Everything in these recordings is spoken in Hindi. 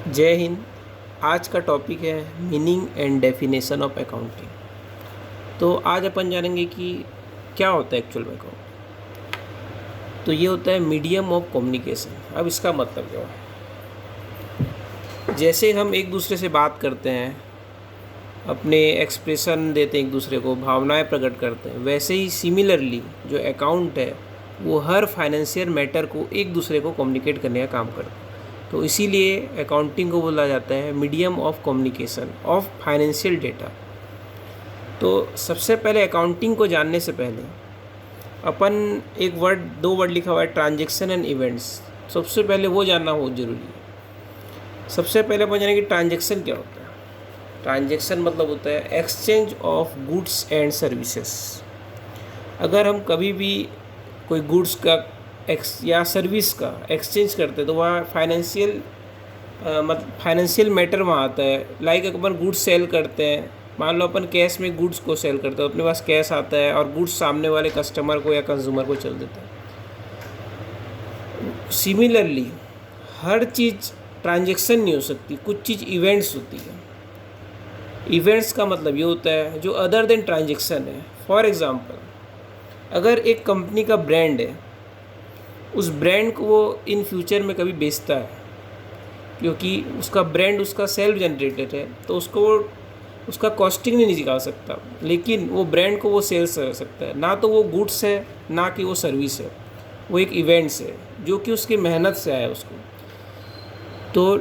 जय हिंद। आज का टॉपिक है meaning and definition of accounting. तो आज अपन जानेंगे कि क्या होता है एक्चुअल में अकाउंट। तो ये होता है मीडियम ऑफ कम्युनिकेशन। अब इसका मतलब क्या है? जैसे हम एक दूसरे से बात करते हैं, अपने एक्सप्रेशन देते हैं, एक दूसरे को भावनाएं प्रकट करते हैं, वैसे ही सिमिलरली जो अकाउंट है वो हर फाइनेंशियल मैटर को एक दूसरे को कम्युनिकेट करने का काम करता है। तो इसीलिए अकाउंटिंग को बोला जाता है medium of communication of financial data. तो सबसे पहले अकाउंटिंग को जानने से पहले अपन एक वर्ड, दो वर्ड लिखा हुआ है ट्रांजैक्शन एंड इवेंट्स। सबसे पहले वो जानना बहुत ज़रूरी है। सबसे पहले अपन जानेंगे कि ट्रांजैक्शन क्या होता है। ट्रांजैक्शन मतलब होता है exchange of goods and services. अगर हम कभी भी कोई गुड्स का या सर्विस का एक्सचेंज करते हैं तो वहाँ फाइनेंशियल मैटर वहाँ आता है। लाइक अपन गुड्स सेल करते हैं, मान लो अपन कैश में गुड्स को सेल करते हैं, अपने पास कैश आता है और गुड्स सामने वाले कस्टमर को या कंज्यूमर को चल देता है। सिमिलरली हर चीज़ ट्रांजैक्शन नहीं हो सकती, कुछ चीज़ इवेंट्स होती है। इवेंट्स का मतलब ये होता है जो अदर देन ट्रांजैक्शन है। फॉर एग्ज़ाम्पल, अगर एक कंपनी का ब्रांड है, उस ब्रांड को वो इन फ्यूचर में कभी बेचता है, क्योंकि उसका ब्रांड उसका सेल्फ जनरेटेड है, तो उसको वो उसका कॉस्टिंग नहीं निकाल सकता, लेकिन वो ब्रांड को वो सेल्स कर सकता है। ना तो वो गुड्स है, ना कि वो सर्विस है, वो एक इवेंट्स है जो कि उसकी मेहनत से आया उसको। तो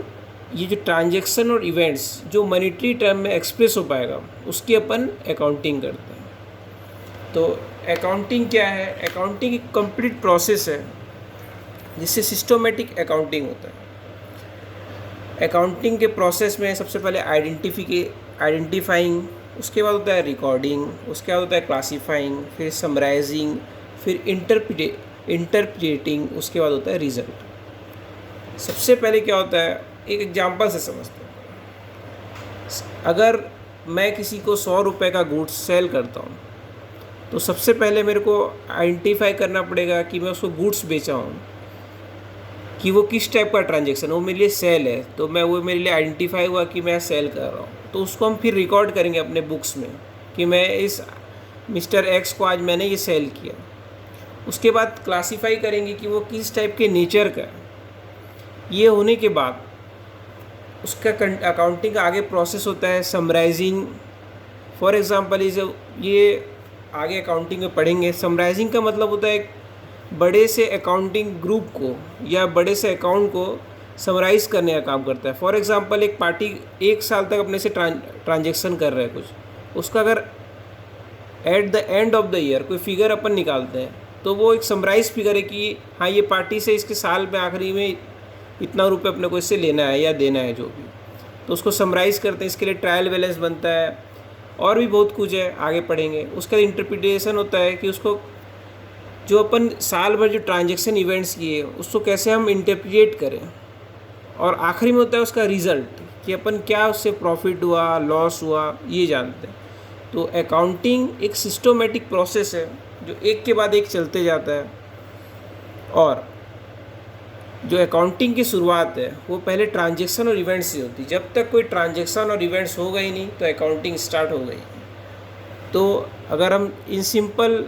ये जो ट्रांजैक्शन और इवेंट्स जो मॉनेटरी टर्म में एक्सप्रेस हो पाएगा, उसकी अपन अकाउंटिंग करते हैं। तो अकाउंटिंग क्या है? अकाउंटिंग एक कंप्लीट प्रोसेस है जिससे सिस्टमेटिक अकाउंटिंग होता है। अकाउंटिंग के प्रोसेस में सबसे पहले आइडेंटिफाइंग, उसके बाद होता है रिकॉर्डिंग, उसके बाद होता है क्लासीफाइंग, फिर समराइजिंग, फिर इंटरप्रिटेटिंग, उसके बाद होता है रिजल्ट। सबसे पहले क्या होता है, एक एग्जांपल से समझते हैं। अगर मैं किसी को 100 रुपये का गुड्स सेल करता हूँ, तो सबसे पहले मेरे को आइडेंटिफाई करना पड़ेगा कि मैं उसको गुड्स बेचा हूँ, कि वो किस टाइप का ट्रांजैक्शन, वो मेरे लिए सेल है, तो मैं वो मेरे लिए आइडेंटिफाई हुआ कि मैं सेल कर रहा हूँ। तो उसको हम फिर रिकॉर्ड करेंगे अपने बुक्स में कि मैं इस मिस्टर एक्स को आज मैंने ये सेल किया। उसके बाद क्लासीफाई करेंगे कि वो किस टाइप के नेचर का है। ये होने के बाद उसका अकाउंटिंग का आगे प्रोसेस होता है समराइजिंग। फॉर एग्ज़ाम्पल ये आगे अकाउंटिंग में पढ़ेंगे। समराइजिंग का मतलब होता है बड़े से अकाउंटिंग ग्रुप को या बड़े से अकाउंट को समराइज़ करने का काम करता है। फॉर एग्ज़ाम्पल, एक पार्टी 1 साल तक अपने से ट्रांजैक्शन कर रहा है कुछ, उसका अगर at the end of the year कोई फिगर अपन निकालते हैं, तो वो एक समराइज फिगर है कि हाँ, ये पार्टी से इसके साल में आखिरी में इतना रुपये अपने को इससे लेना है या देना है, जो भी। तो उसको समराइज़ करते हैं। इसके लिए ट्रायल बैलेंस बनता है और भी बहुत कुछ है, आगे पढ़ेंगे। उसका इंटरप्रिटेशन होता है कि उसको जो अपन साल भर जो ट्रांजैक्शन इवेंट्स किए उसको कैसे हम इंटरप्रिटेट करें। और आखिरी में होता है उसका रिज़ल्ट, कि अपन क्या उससे प्रॉफिट हुआ, लॉस हुआ, ये जानते हैं। तो अकाउंटिंग एक सिस्टमेटिक प्रोसेस है जो एक के बाद एक चलते जाता है। और जो अकाउंटिंग की शुरुआत है वो पहले ट्रांजैक्शन और इवेंट्स से होती है। जब तक कोई ट्रांजैक्शन और इवेंट्स होगा ही नहीं, तो अकाउंटिंग स्टार्ट हो गई। तो अगर हम इन सिंपल,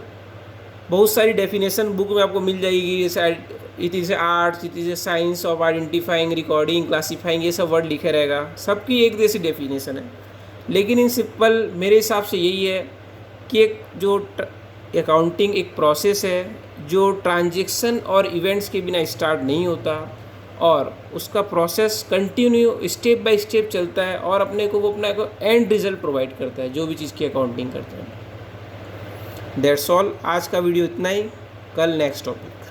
बहुत सारी डेफिनेशन बुक में आपको मिल जाएगी, जैसे it is arts, it is a science of identifying, recording, classifying, ये सब वर्ड लिखे रहेगा। सबकी एक जैसी डेफिनेशन है, लेकिन इन सिंपल मेरे हिसाब से यही है कि एक जो अकाउंटिंग एक प्रोसेस है जो ट्रांजैक्शन और इवेंट्स के बिना स्टार्ट नहीं होता, और उसका process continue step by step चलता है और अपने को वो अपना को एंड रिजल्ट प्रोवाइड करता है जो भी चीज़ की अकाउंटिंग करते हैं। That's all. आज का वीडियो इतना ही। कल नेक्स्ट टॉपिक।